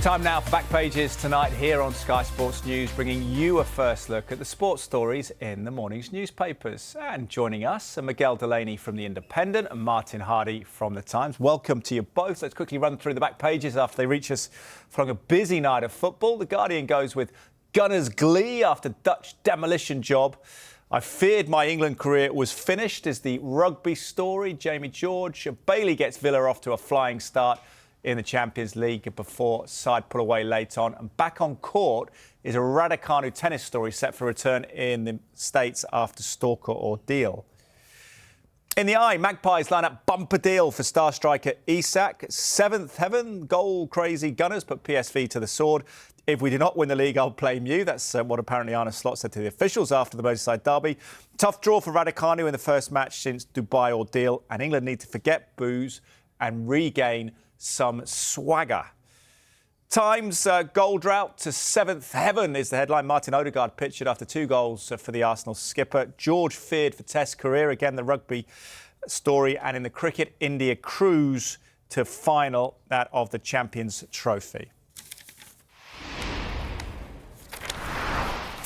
Time now for Back Pages tonight here on Sky Sports News, bringing you a first look at the sports stories in the morning's newspapers. And joining us are Miguel Delaney from The Independent and Martin Hardy from The Times. Welcome to you both. Let's quickly run through the back pages after they reach us following a busy night of football. The Guardian goes with Gunners' glee after Dutch demolition job. I feared my England career was finished is the rugby story. Jamie George. Bailey gets Villa off to a flying start in the Champions League before side pull away late on. And back on court is a Raducanu tennis story set for return in the States after Stalker ordeal. In the Eye, Magpies line up bumper deal for star striker Isak. Seventh heaven, goal crazy Gunners put PSV to the sword. If we do not win the league, I'll blame you. That's what apparently Arne Slot said to the officials after the Merseyside derby. Tough draw for Raducanu in the first match since Dubai ordeal. And England need to forget booze and regain some swagger. Times goal drought to seventh heaven is the headline. Martin Odegaard pictured after 2 goals for the Arsenal skipper. George feared for Test's career. Again, the rugby story. And in the cricket, India cruise to final, that of the Champions Trophy.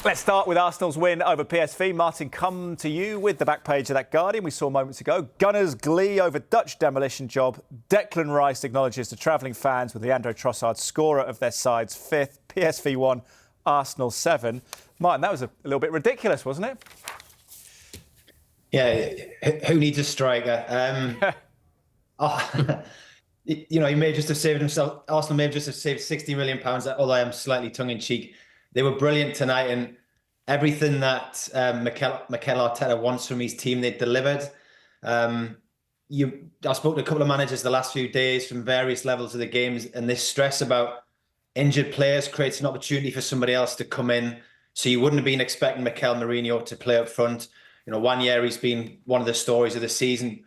Let's start with Arsenal's win over PSV. Martin, come to you with the back page of that Guardian we saw moments ago. Gunners' glee over Dutch demolition job. Declan Rice acknowledges to travelling fans with Leandro Trossard, scorer of their side's 5th. PSV 1, Arsenal 7. Martin, that was a little bit ridiculous, wasn't it? Yeah, who needs a striker? He may just have saved himself. Arsenal may have just have saved £60 million, although I am slightly tongue-in-cheek. They were brilliant tonight, and everything that Mikel Arteta wants from his team, they delivered. I spoke to a couple of managers the last few days from various levels of the games, and this stress about injured players creates an opportunity for somebody else to come in. So you wouldn't have been expecting Mikel Mourinho to play up front. You know, 1 year he's been one of the stories of the season.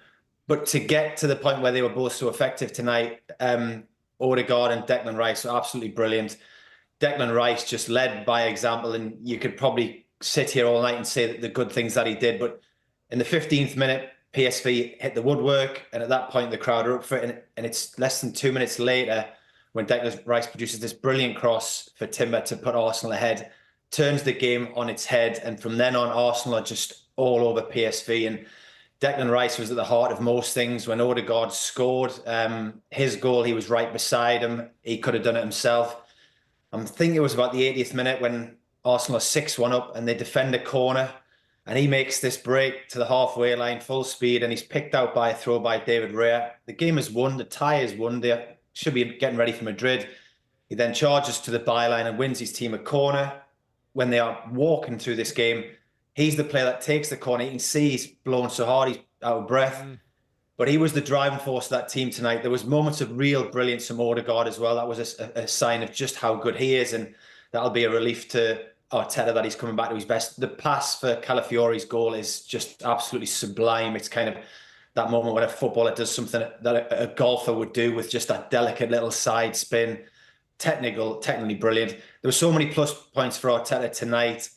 But to get to the point where they were both so effective tonight, Odegaard and Declan Rice are absolutely brilliant. Declan Rice just led by example, and you could probably sit here all night and say that the good things that he did. But in the 15th minute, PSV hit the woodwork, and at that point, the crowd are up for it. And it's less than 2 minutes later when Declan Rice produces this brilliant cross for Timber to put Arsenal ahead, turns the game on its head. And from then on, Arsenal are just all over PSV. And Declan Rice was at the heart of most things. When Odegaard scored his goal, he was right beside him. He could have done it himself. I think it was about the 80th minute when Arsenal are 6-1 up and they defend a corner, and he makes this break to the halfway line, full speed, and he's picked out by a throw by David Raya. The game is won. The tie is won. They should be getting ready for Madrid. He then charges to the byline and wins his team a corner. When they are walking through this game, he's the player that takes the corner. You can see he's blown so hard, he's out of breath. But he was the driving force of that team tonight. There was moments of real brilliance from Odegaard as well. That was a sign of just how good he is, and that'll be a relief to Arteta that he's coming back to his best. The pass for Calafiori's goal is just absolutely sublime. It's kind of that moment when a footballer does something that a golfer would do with just that delicate little side spin. Technically brilliant. There were so many plus points for Arteta tonight.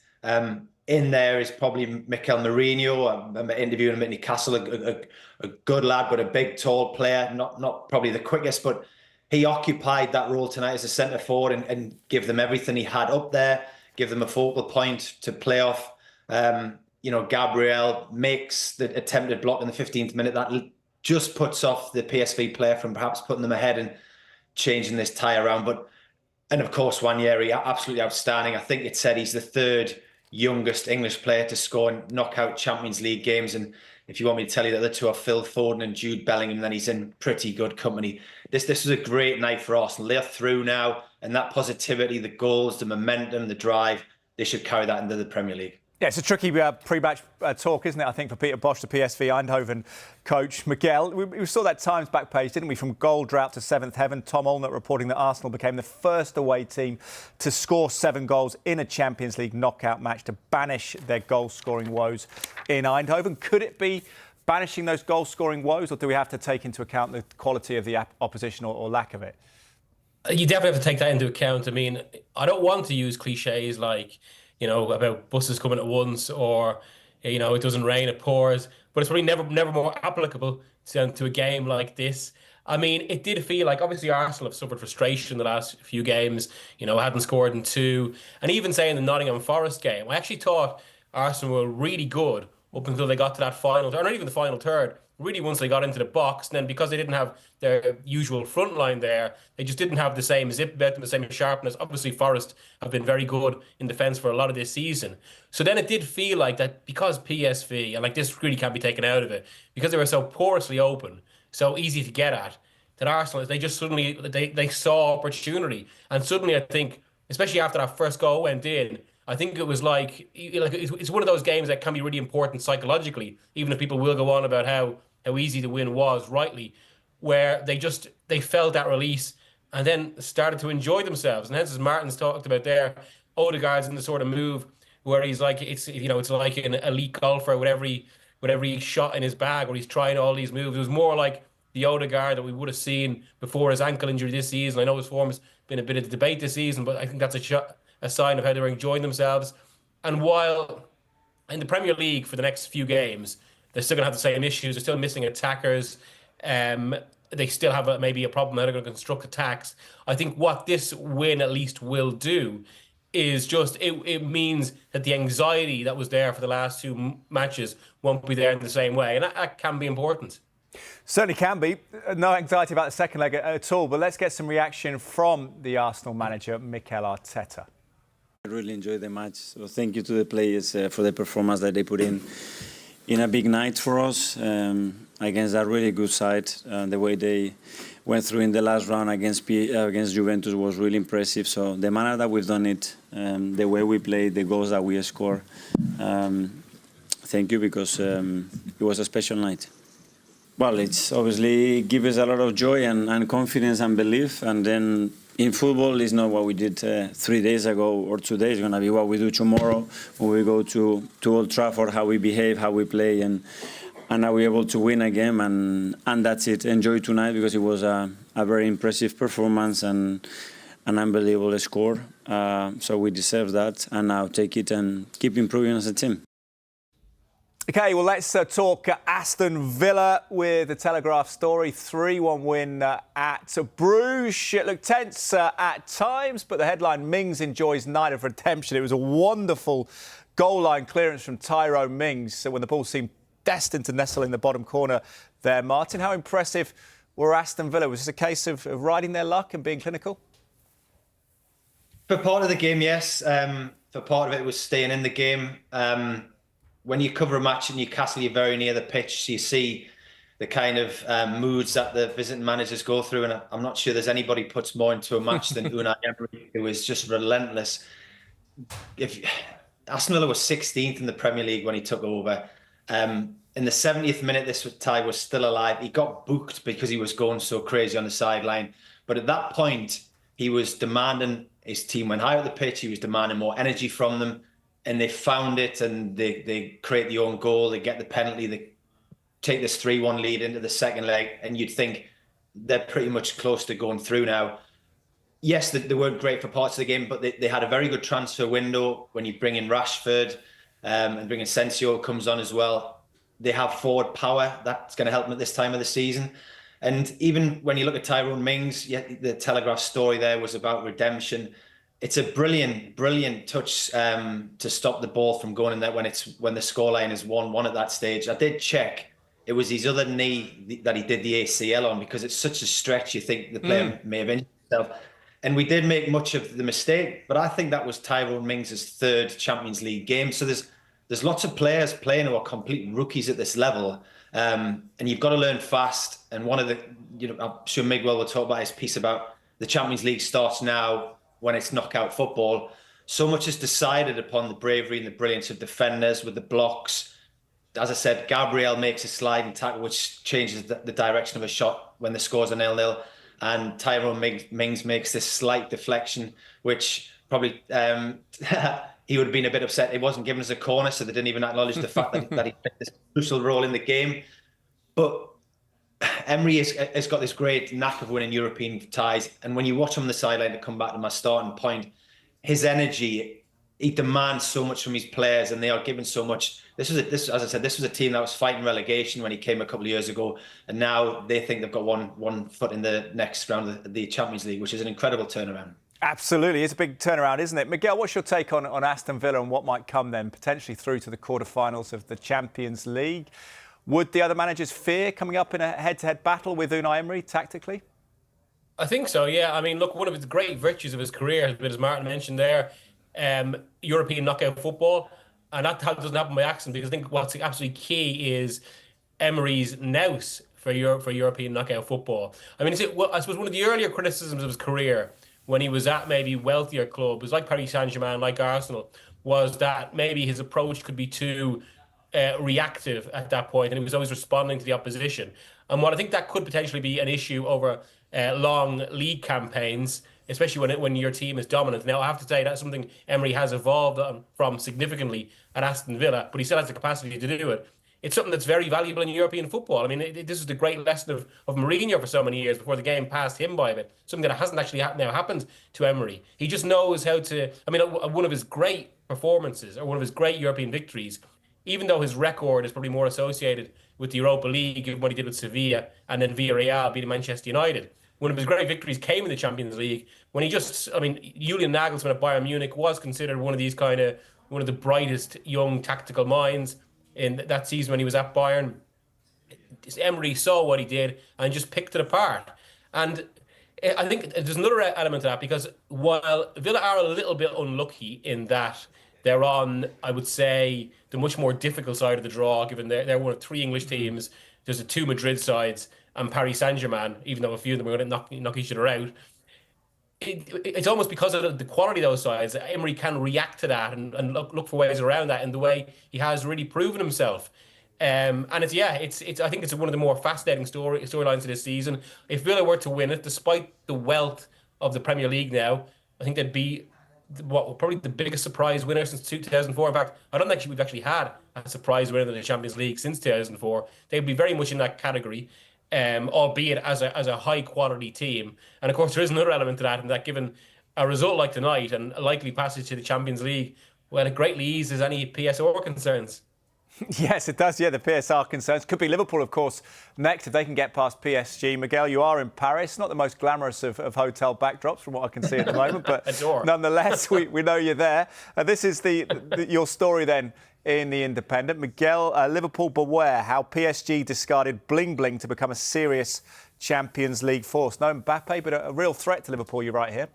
In there is probably Mikel Mourinho. I'm interviewing him at Newcastle, a good lad, but a big, tall player. Not probably the quickest, but he occupied that role tonight as a centre forward and give them everything he had up there, give them a focal point to play off. Gabriel makes the attempted block in the 15th minute. That just puts off the PSV player from perhaps putting them ahead and changing this tie around. And of course, Nwaneri, absolutely outstanding. I think it said he's the 3rd youngest English player to score in knockout Champions League games. And if you want me to tell you that the two are Phil Foden and Jude Bellingham, then he's in pretty good company. This was a great night for Arsenal. They're through now, and that positivity, the goals, the momentum, the drive, they should carry that into the Premier League. Yeah, it's a tricky pre-match talk, isn't it, I think, for Peter Bosz, the PSV Eindhoven coach. Miguel, we saw that Times back page, didn't we, from goal drought to seventh heaven. Tom Olnett reporting that Arsenal became the first away team to score 7 goals in a Champions League knockout match to banish their goal-scoring woes in Eindhoven. Could it be banishing those goal-scoring woes, or do we have to take into account the quality of the opposition or lack of it? You definitely have to take that into account. I mean, I don't want to use cliches like, about buses coming at once, or, It doesn't rain, it pours, but it's probably never more applicable to a game like this. I mean, it did feel like obviously Arsenal have suffered frustration the last few games, hadn't scored in two. And even saying the Nottingham Forest game, I actually thought Arsenal were really good up until they got to that final, or not even the final third, really once they got into the box. And then because they didn't have their usual front line there, they just didn't have the same zip about them, the same sharpness. Obviously, Forest have been very good in defence for a lot of this season. So then it did feel like that because PSV, and like this really can't be taken out of it, because they were so porously open, so easy to get at, that Arsenal, they just suddenly, they saw opportunity. And suddenly I think, especially after that first goal went in, I think it was like it's one of those games that can be really important psychologically, even if people will go on about how easy the win was, rightly, where they felt that release and then started to enjoy themselves. And hence, as Martin's talked about there, Odegaard's in the sort of move where he's like it's like an elite golfer with every shot in his bag, where he's trying all these moves. It was more like the Odegaard that we would have seen before his ankle injury this season. I know his form has been a bit of a debate this season, but I think that's a sign of how they're enjoying themselves. And while in the Premier League for the next few games, they're still going to have the same issues. They're still missing attackers. They still have maybe a problem how they're going to construct attacks. I think what this win at least will do is just it means that the anxiety that was there for the last two matches won't be there in the same way, and that can be important. Certainly can be. No anxiety about the second leg at all, but let's get some reaction from the Arsenal manager, Mikel Arteta. I really enjoyed the match, so thank you to the players for the performance that they put in a big night for us against a really good side. The way they went through in the last round against Juventus was really impressive. So the manner that we've done it, the way we played, the goals that we scored, thank you, because it was a special night. Well, it's obviously gives us a lot of joy and confidence and belief. And then in football, it's not what we did 3 days ago or 2 days. It's going to be what we do tomorrow when we go to Old Trafford, how we behave, how we play, and are we able to win again? And that's it. Enjoy tonight, because it was a very impressive performance and an unbelievable score. So we deserve that. And now take it and keep improving as a team. OK, well, let's talk Aston Villa with the Telegraph story. 3-1 win at Bruges. It looked tense at times, but the headline, Mings enjoys night of redemption. It was a wonderful goal line clearance from Tyrone Mings when the ball seemed destined to nestle in the bottom corner there. Martin, how impressive were Aston Villa? Was this a case of riding their luck and being clinical? For part of the game, yes. For part of it was staying in the game. When you cover a match in Newcastle, you're very near the pitch, so you see the kind of moods that the visiting managers go through. And I'm not sure there's anybody puts more into a match than Unai Emery, who is just relentless. Aston Villa was 16th in the Premier League when he took over. In the 70th minute, this tie was still alive. He got booked because he was going so crazy on the sideline. But at that point, he was demanding his team went higher at the pitch. He was demanding more energy from them. And they found it, and they create the own goal. They get the penalty. They take this 3-1 lead into the second leg, and you'd think they're pretty much close to going through now. Yes, they weren't great for parts of the game, but they had a very good transfer window. When you bring in Rashford and bring in Asensio comes on as well, they have forward power. That's going to help them at this time of the season. And even when you look at Tyrone Mings, the Telegraph story there was about redemption. It's a brilliant touch to stop the ball from going in there when the scoreline is 1-1 at that stage. I did check. It was his other knee that he did the ACL on, because it's such a stretch. You think the player may have injured himself. And we did make much of the mistake, but I think that was Tyrone Mings' third Champions League game. So there's lots of players playing who are complete rookies at this level. And you've got to learn fast. And one of the, I'm sure Miguel will talk about his piece about the Champions League starts now, when it's knockout football. So much is decided upon the bravery and the brilliance of defenders with the blocks. As I said, Gabriel makes a sliding tackle, which changes the direction of a shot when the scores are 0-0. And Tyrone Mings makes this slight deflection, which probably he would have been a bit upset. It wasn't given as a corner, so they didn't even acknowledge the fact that he played this crucial role in the game. But Emery has got this great knack of winning European ties. And when you watch him on the sideline, to come back to my starting point, his energy he demands so much from his players, and they are given so much. As I said, this was a team that was fighting relegation when he came a couple of years ago, and now they think they've got one foot in the next round of the Champions League, which is an incredible turnaround. Absolutely, it's a big turnaround, isn't it? Miguel, what's your take on Aston Villa and what might come then, potentially through to the quarterfinals of the Champions League? Would the other managers fear coming up in a head-to-head battle with Unai Emery tactically? I think so, yeah. I mean, look, one of his great virtues of his career has been, as Martin mentioned there, European knockout football. And that doesn't happen by accident, because I think what's absolutely key is Emery's nous for European knockout football. I mean, I suppose one of the earlier criticisms of his career when he was at maybe wealthier clubs, like Paris Saint-Germain, like Arsenal, was that maybe his approach could be too reactive at that point, and he was always responding to the opposition. And what I think that could potentially be an issue over long league campaigns, especially when your team is dominant. Now, I have to say that's something Emery has evolved from significantly at Aston Villa, but he still has the capacity to do it. It's something that's very valuable in European football. I mean, this is the great lesson of Mourinho for so many years before the game passed him by a bit. Something that hasn't actually now happened to Emery. He just knows how to. I mean, one of his great performances, or one of his great European victories, even though his record is probably more associated with the Europa League and what he did with Sevilla and then Villarreal beating Manchester United. One of his great victories came in the Champions League when he just, I mean, Julian Nagelsmann at Bayern Munich was considered one of the brightest young tactical minds in that season when he was at Bayern. Emery saw what he did and just picked it apart. And I think there's another element to that, because while Villa are a little bit unlucky in that they're on, I would say, the much more difficult side of the draw, given they're one of three English teams. There's the two Madrid sides and Paris Saint-Germain, even though a few of them are going to knock each other out. It's almost because of the quality of those sides that Emery can react to that and look for ways around that in the way he has really proven himself. And I think it's one of the more fascinating storylines of this season. If Villa were to win it, despite the wealth of the Premier League now, I think they'd be probably the biggest surprise winner since 2004. In fact, I don't think we've actually had a surprise winner in the Champions League since 2004. They'd be very much in that category, albeit as a high quality team. And of course, there is another element to that, and that given a result like tonight and a likely passage to the Champions League, well, it greatly eases any PSR concerns. Yes, it does. Yeah, the PSR concerns. Could be Liverpool, of course, next if they can get past PSG. Miguel, you are in Paris. Not the most glamorous of hotel backdrops from what I can see at the moment, but nonetheless, we know you're there. This is your story then in The Independent. Miguel, Liverpool beware how PSG discarded bling-bling to become a serious Champions League force. No Mbappe, but a real threat to Liverpool, you're right here.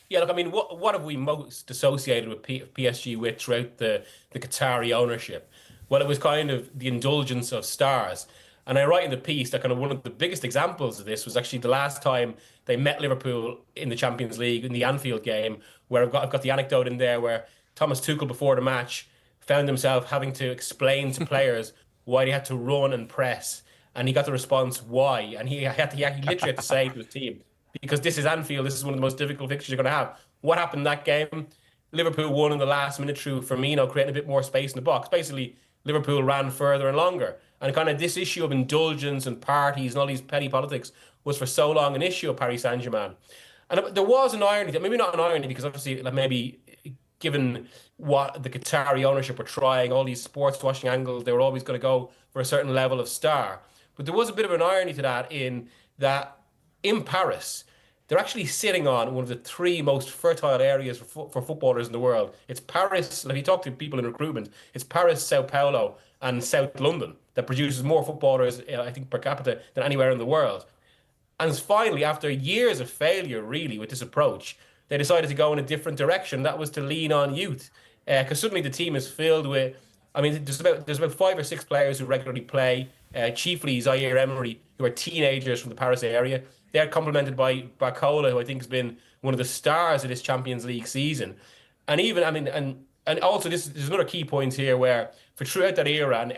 Yeah, look, I mean, what have we most associated with PSG with throughout the Qatari ownership? Well, it was kind of the indulgence of stars. And I write in the piece that kind of one of the biggest examples of this was actually the last time they met Liverpool in the Champions League in the Anfield game, where I've got the anecdote in there where Thomas Tuchel, before the match, found himself having to explain to players why they had to run and press. And he got the response, why? And he literally had to say to his team, because this is Anfield, this is one of the most difficult fixtures you're going to have. What happened in that game? Liverpool won in the last minute through Firmino, creating a bit more space in the box. Basically, Liverpool ran further and longer. And kind of this issue of indulgence and parties and all these petty politics was for so long an issue of Paris Saint-Germain. And there was an irony, maybe not an irony, because obviously maybe given what the Qatari ownership were trying, all these sports washing angles, they were always going to go for a certain level of star. But there was a bit of an irony to that in Paris, they're actually sitting on one of the three most fertile areas for footballers in the world. It's Paris, if you talk to people in recruitment, it's Paris, Sao Paulo, and South London that produces more footballers, I think, per capita than anywhere in the world. And finally, after years of failure, really, with this approach, they decided to go in a different direction. That was to lean on youth. Because suddenly the team is filled with, I mean, there's about 5 or 6 players who regularly play, chiefly Zaire Emery, who are teenagers from the Paris area. They're complemented by Barcola, who I think has been one of the stars of this Champions League season. And even, I mean, and also there's another key point here where for throughout that era, and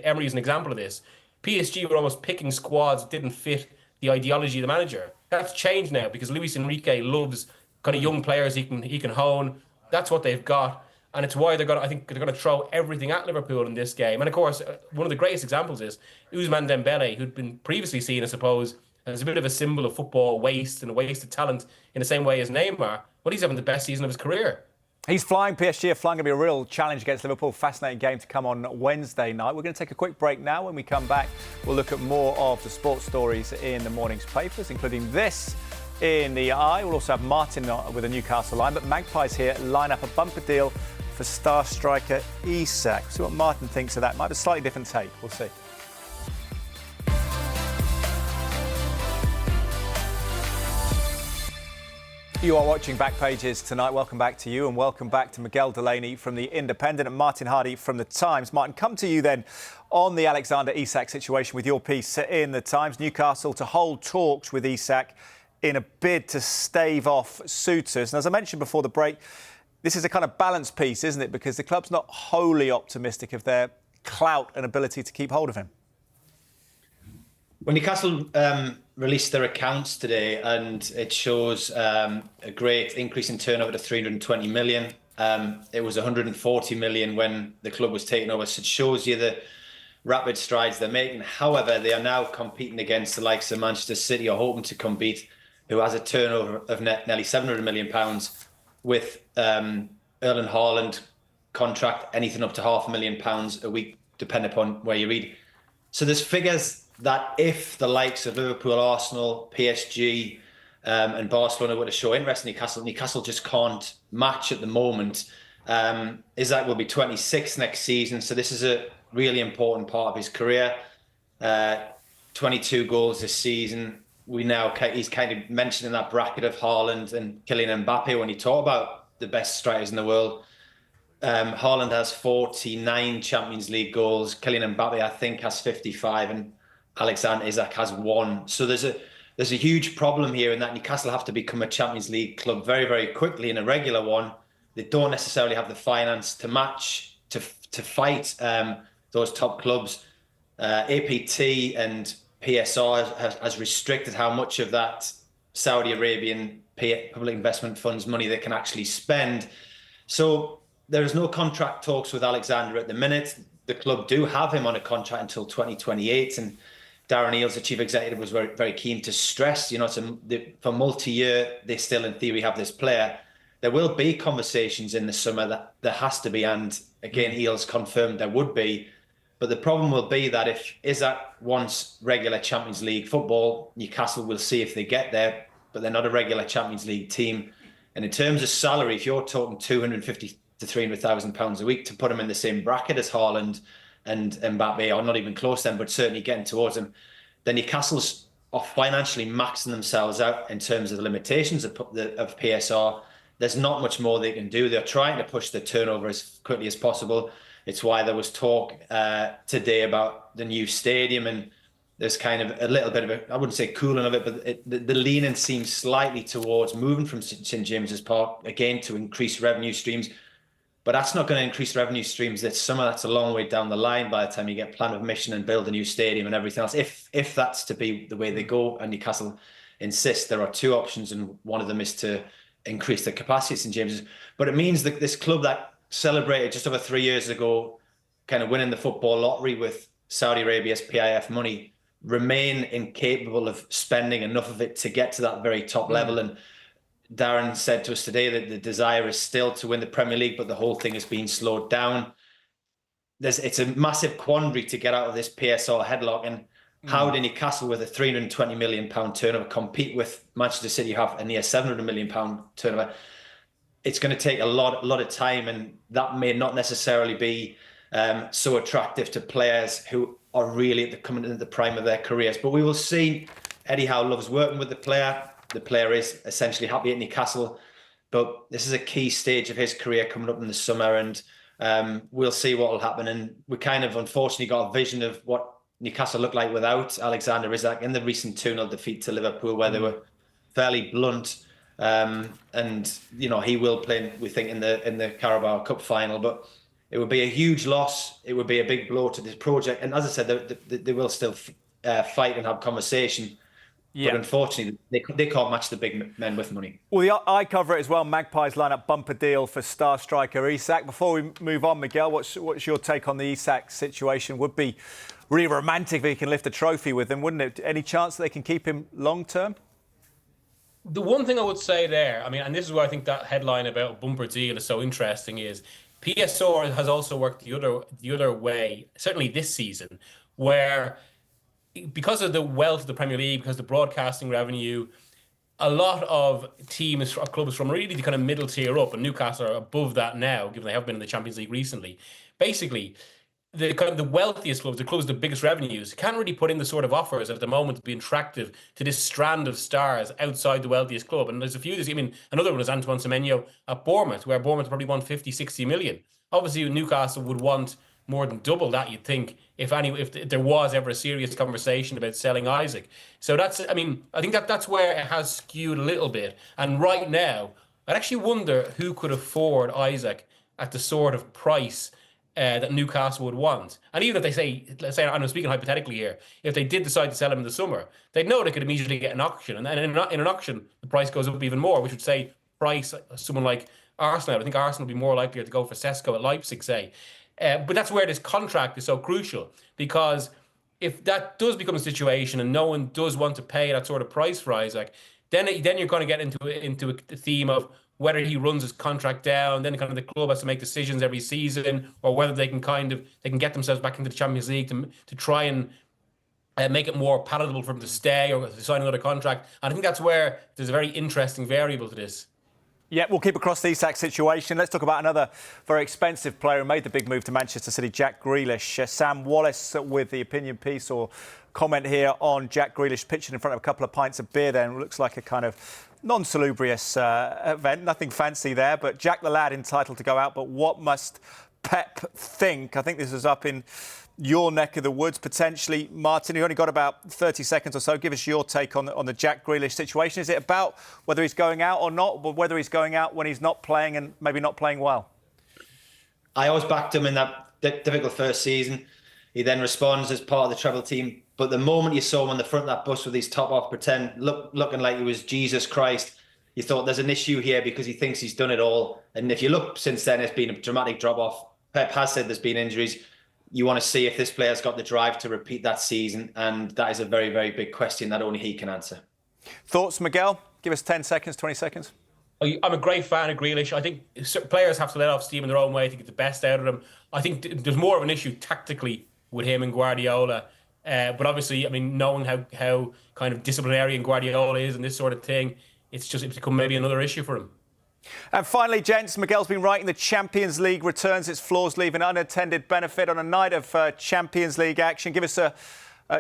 Emery is an example of this, PSG were almost picking squads that didn't fit the ideology of the manager. That's changed now because Luis Enrique loves kind of young players he can hone. That's what they've got. And it's why I think they're going to throw everything at Liverpool in this game. And of course, one of the greatest examples is Ousmane Dembele, who'd been previously seen, I suppose, as a bit of a symbol of football waste and a waste of talent in the same way as Neymar. Well, he's having the best season of his career. He's flying. PSG are flying. Going to be a real challenge against Liverpool. Fascinating game to come on Wednesday night. We're going to take a quick break now. When we come back, we'll look at more of the sports stories in the morning's papers, including this in the eye. We'll also have Martin with a Newcastle line. But Magpies here line up a bumper deal for star striker Isak. See what Martin thinks of that. Might have a slightly different take. We'll see. You are watching Back Pages tonight. Welcome back to you, and welcome back to Miguel Delaney from The Independent and Martin Hardy from The Times. Martin, come to you then on the Alexander Isak situation with your piece in The Times. Newcastle to hold talks with Isak in a bid to stave off suitors. And as I mentioned before the break, this is a kind of balance piece, isn't it? Because the club's not wholly optimistic of their clout and ability to keep hold of him. When Newcastle released their accounts today, and it shows a great increase in turnover to 320 million. It was 140 million when the club was taken over. So it shows you the rapid strides they're making. However, they are now competing against the likes of Manchester City, or hoping to compete, who has a turnover of nearly 700 million pounds, with Erling Haaland contract anything up to £500,000 a week, depending upon where you read. So there's figures that if the likes of Liverpool, Arsenal, PSG and Barcelona were to show interest in Newcastle just can't match at the moment. Isak will be 26 next season, so this is a really important part of his career. 22 goals this season. He's kind of mentioned in that bracket of Haaland and Kylian Mbappe when you talk about the best strikers in the world. Haaland has 49 Champions League goals. Kylian Mbappe, I think, has 55, and Alexander Isak has 1. So there's a huge problem here in that Newcastle have to become a Champions League club very, very quickly, in a regular one. They don't necessarily have the finance to match, to fight those top clubs. APT and PSR has restricted how much of that Saudi Arabian public investment funds money they can actually spend. So there is no contract talks with Alexander at the minute. The club do have him on a contract until 2028, and Darren Eales, the chief executive, was very, very keen to stress, for multi-year, they still in theory have this player. There will be conversations in the summer, that there has to be, and again, Eales confirmed there would be. But the problem will be that if Isak wants regular Champions League football, Newcastle will see if they get there, but they're not a regular Champions League team. And in terms of salary, if you're talking 250 to 300,000 pounds a week to put him in the same bracket as Haaland and Mbappe, or not even close then, but certainly getting towards him, then Newcastle's are financially maxing themselves out in terms of the limitations of PSR. There's not much more they can do. They're trying to push the turnover as quickly as possible. It's why there was talk today about the new stadium, and there's kind of a little bit of I wouldn't say cooling of it, but the leaning seems slightly towards moving from St James's Park, again, to increase revenue streams. But that's not going to increase revenue streams this summer. That's a long way down the line by the time you get plan of mission and build a new stadium and everything else. If that's to be the way they go, and Newcastle insists, there are 2 options, and one of them is to increase the capacity at St James's. But it means that this club that celebrated just over 3 years ago, kind of winning the football lottery with Saudi Arabia's PIF money, remain incapable of spending enough of it to get to that very top level. And Darren said to us today that the desire is still to win the Premier League, but the whole thing has been slowed down. It's a massive quandary to get out of this PSR headlock. And how did Newcastle, with a £320 million turnover, compete with Manchester City, who have a near £700 million turnover? It's going to take a lot of time, and that may not necessarily be so attractive to players who are really coming into the prime of their careers. But we will see. Eddie Howe loves working with the player. The player is essentially happy at Newcastle, but this is a key stage of his career coming up in the summer, and we'll see what will happen. And we kind of unfortunately got a vision of what Newcastle looked like without Alexander Isak in the recent 2-0 defeat to Liverpool, where they were fairly blunt. And he will play, we think, in the Carabao Cup final, but it would be a huge loss. It would be a big blow to this project. And as I said, they will still fight and have conversation. Yeah. But unfortunately, they can't match the big men with money. Well, I cover it as well. Magpies line up bumper deal for star striker Isak. Before we move on, Miguel, what's your take on the Isak situation? Would be really romantic if he can lift a trophy with him, wouldn't it? Any chance that they can keep him long term? The one thing I would say there, I mean, and this is where I think that headline about a bumper deal is so interesting, is PSR has also worked the other way, certainly this season, where because of the wealth of the Premier League, because of the broadcasting revenue, a lot of teams or clubs from really the kind of middle tier up, and Newcastle are above that now, given they have been in the Champions League recently. Basically, the kind of the wealthiest clubs, the clubs with the biggest revenues, can't really put in the sort of offers at the moment to be attractive to this strand of stars outside the wealthiest club. And there's a few. I mean, another one is Antoine Semenyo at Bournemouth, where Bournemouth probably won 50, 60 million. Obviously, Newcastle would want more than double that, you'd think, if there was ever a serious conversation about selling Isak. So I think that's where it has skewed a little bit. And right now, I'd actually wonder who could afford Isak at the sort of price that Newcastle would want. And even if they say, let's say, I'm speaking hypothetically here, if they did decide to sell him in the summer, they'd know they could immediately get an auction. And then in an auction, the price goes up even more, which would say price someone like Arsenal. I think Arsenal would be more likely to go for Sesko at Leipzig, say. But that's where this contract is so crucial, because if that does become a situation and no one does want to pay that sort of price for Isak, then you're going to get into a theme of whether he runs his contract down, then kind of the club has to make decisions every season, or whether they can get themselves back into the Champions League to try and make it more palatable for him to stay or to sign another contract. And I think that's where there's a very interesting variable to this. Yeah, we'll keep across the Isak situation. Let's talk about another very expensive player who made the big move to Manchester City, Jack Grealish. Sam Wallace with the opinion piece or comment here on Jack Grealish pitching in front of a couple of pints of beer there. And it looks like a kind of non-salubrious event, nothing fancy there. But Jack the lad entitled to go out. But what must Pep think? I think this is up in your neck of the woods, potentially. Martin, you only got about 30 seconds or so. Give us your take on the Jack Grealish situation. Is it about whether he's going out or not, but whether he's going out when he's not playing and maybe not playing well? I always backed him in that difficult first season. He then responds as part of the treble team. But the moment you saw him on the front of that bus with his top off, looking like he was Jesus Christ, you thought there's an issue here because he thinks he's done it all. And if you look since then, it's been a dramatic drop-off. Pep has said there's been injuries. You want to see if this player's got the drive to repeat that season, and that is a very, very big question that only he can answer. Thoughts, Miguel? Give us 10 seconds, 20 seconds. I'm a great fan of Grealish. I think players have to let off steam in their own way to get the best out of them. I think there's more of an issue tactically with him and Guardiola. But obviously, I mean, knowing how kind of disciplinarian Guardiola is and this sort of thing, it's become maybe another issue for him. And finally, gents, Miguel's been writing the Champions League returns its flaws, leaving unattended benefit on a night of Champions League action. Give us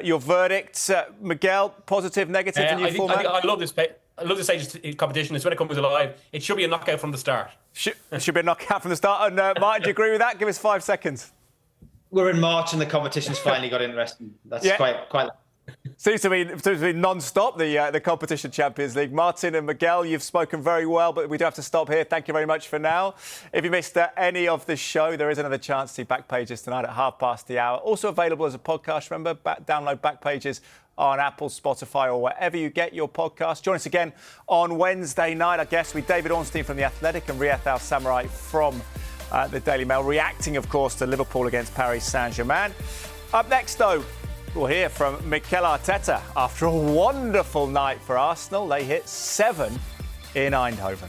your verdict. Miguel, positive, negative, the new format? I love this. I love this stage competition. It's when it comes alive. It should be a knockout from the start. Should be a knockout from the start. And Martin, do you agree with that? Give us 5 seconds. We're in March and the competition's finally got interesting. That's quite. Seems to be non-stop, the competition Champions League. Martin and Miguel, you've spoken very well, but we do have to stop here. Thank you very much for now. If you missed any of the show, there is another chance to see Back Pages tonight at hour. Also available as a podcast. Remember, download Back Pages on Apple, Spotify, or wherever you get your podcast. Join us again on Wednesday night. Our guests will be David Ornstein from The Athletic and Riyad Al-Samurai from the Daily Mail, reacting, of course, to Liverpool against Paris Saint-Germain. Up next, though, we'll hear from Mikel Arteta. After a wonderful night for Arsenal, they hit 7 in Eindhoven.